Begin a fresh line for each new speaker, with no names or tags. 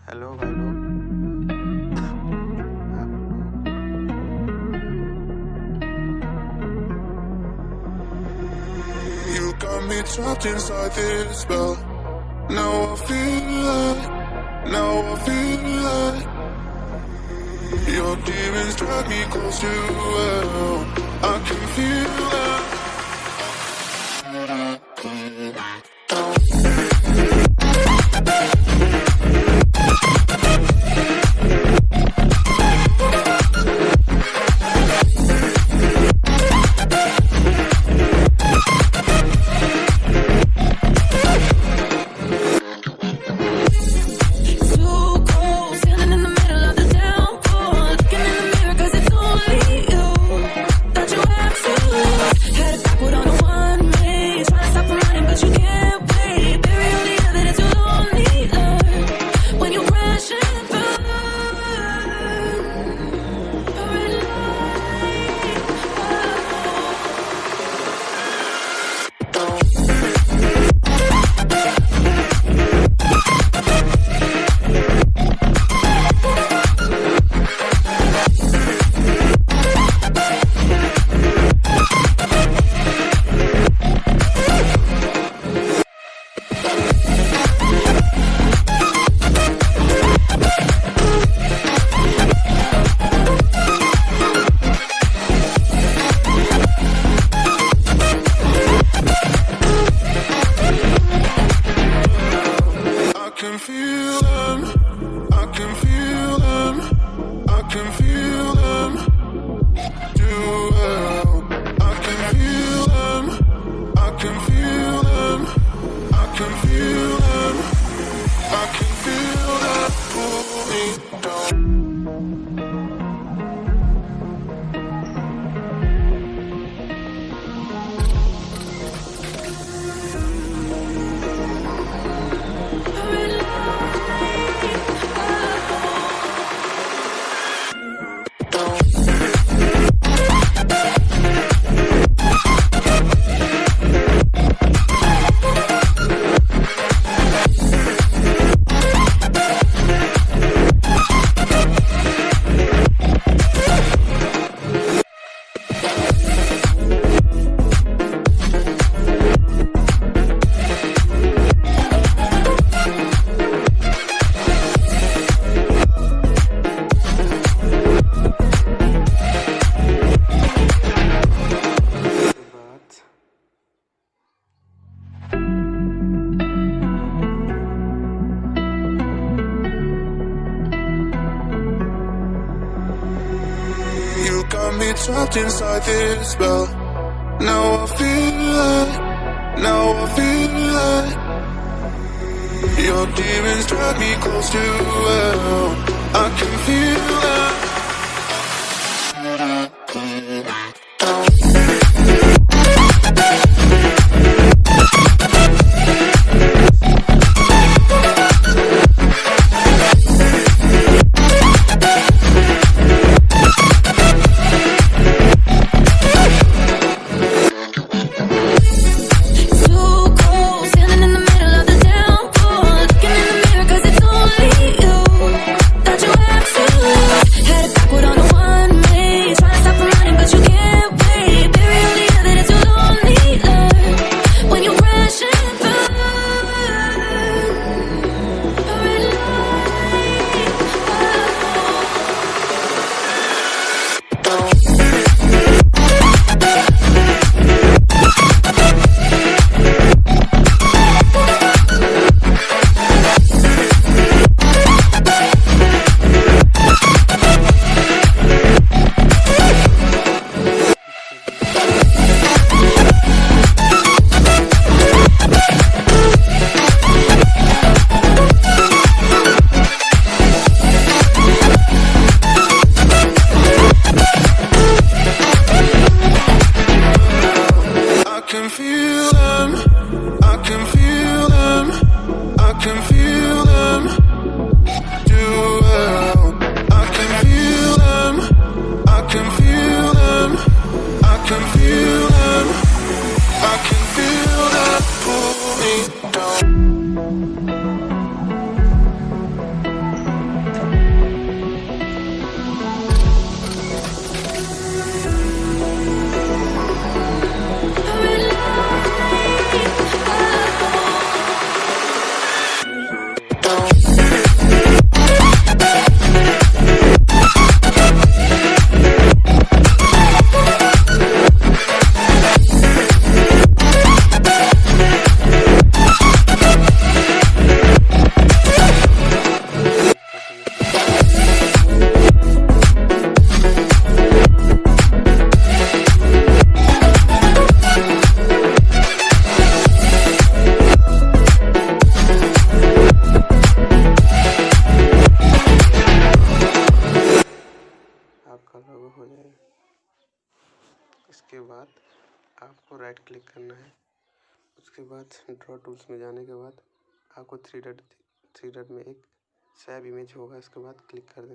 Hello भाई लोग।
You got me trapped inside this spell. Now I feel like your demons drag me close to hell. I can feel that. Got me trapped inside this spell. Now I feel like your demons drag me close to hell. I can feel that.
Had
आपका लोगो हो जाएगा। इसके बाद आपको right click करना है। उसके बाद ड्रॉ टूल्स में जाने के बाद आपको थ्री डॉट में एक सैब इमेज होगा, इसके बाद क्लिक कर देना।